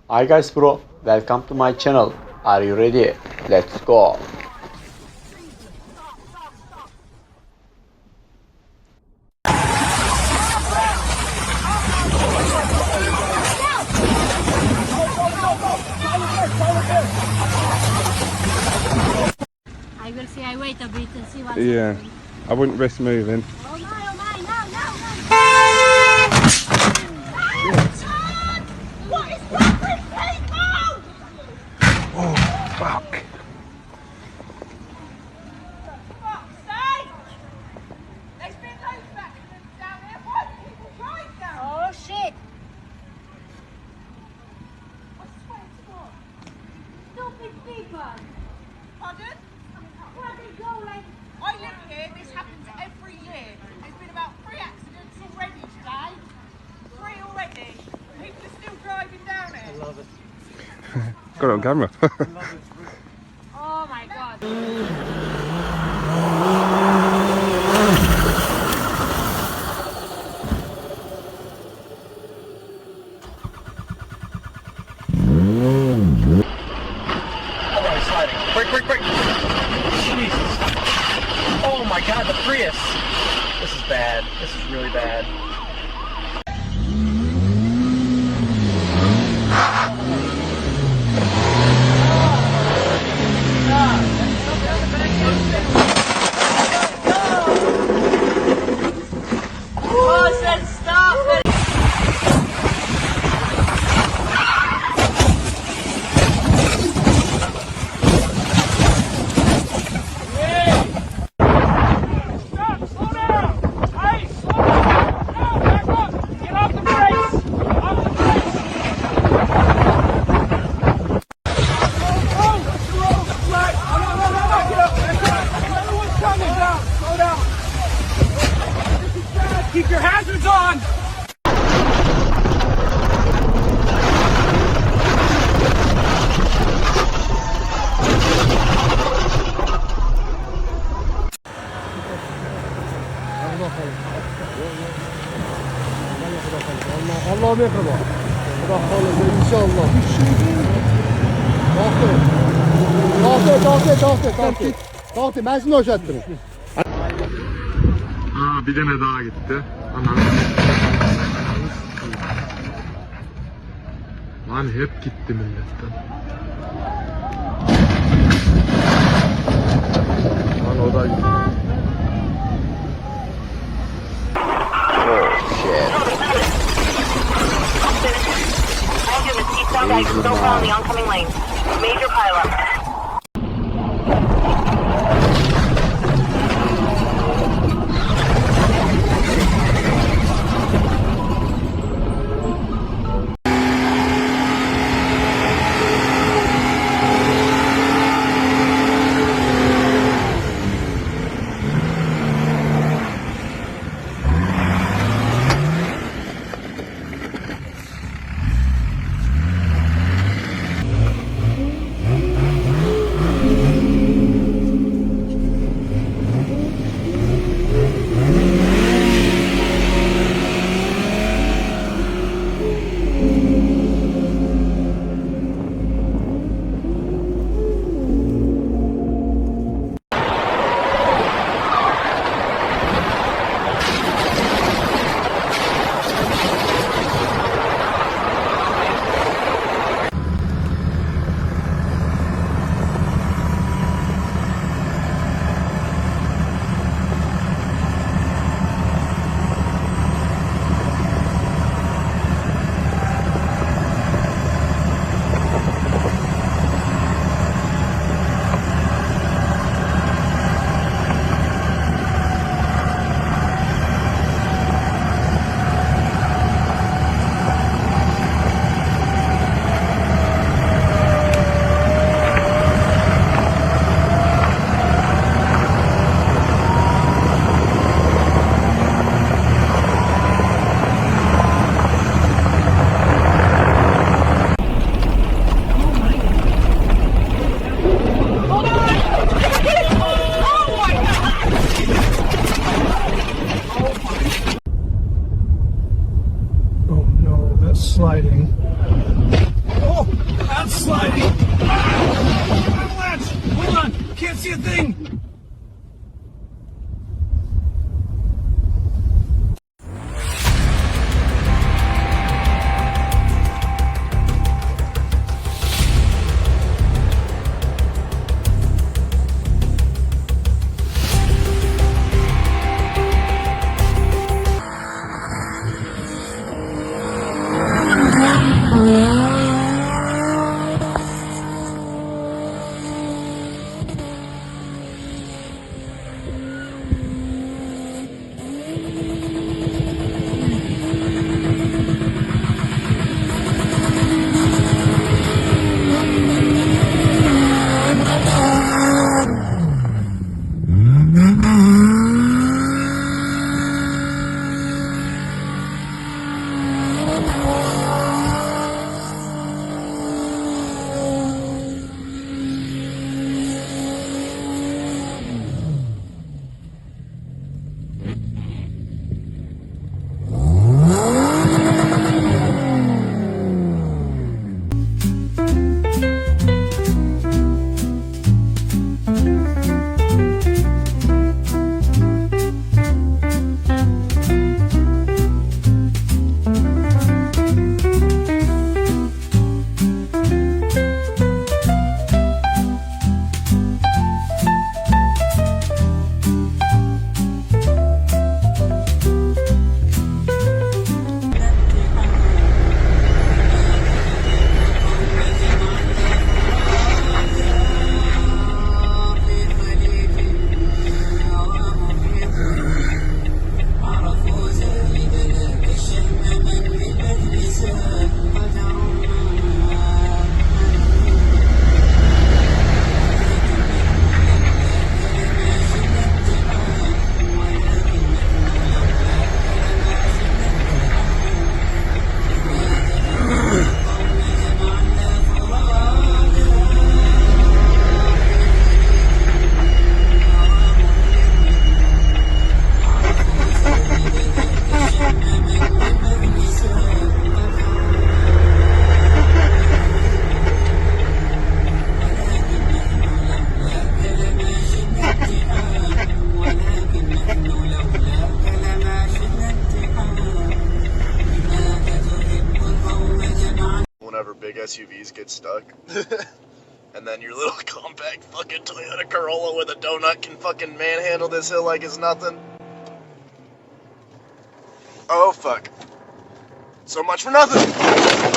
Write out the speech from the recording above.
Hi guys bro, welcome to my channel. Are you ready? Let's go. I will see, I wait a bit and see what's Yeah, happening. I wouldn't risk moving. Oh my, no. What is wrong with people? Oh, fuck. Fuck's sake! There's been loads of accidents down there. Why do people drive down? Oh shit. I swear to God. Stupid people. Pardon? Where they go like... I live here. This happens every year. There's been about 3 accidents already today. 3 already. People are still driving down it. I love it. Got it on camera. Oh my god. Quick! Jesus. Oh my god, the Prius! This is bad. This is really bad. Oh, I said stop! Keep your hazards on! Allah'a merhaba. Bırakalım inşallah. Bir şey değil. Tahte. Ben seni hoşlattım. Aa, bir tane daha gitti. Anam. Lan hep gitti milletten. Lan o da gitti. Still found the oncoming lane. Major pileup. sliding. Oh, I'm sliding. Avalanche! Hold on, can't see a thing. Whenever big SUVs get stuck. And then your little compact fucking Toyota Corolla with a donut can fucking manhandle this hill like it's nothing. Oh fuck. So much for nothing!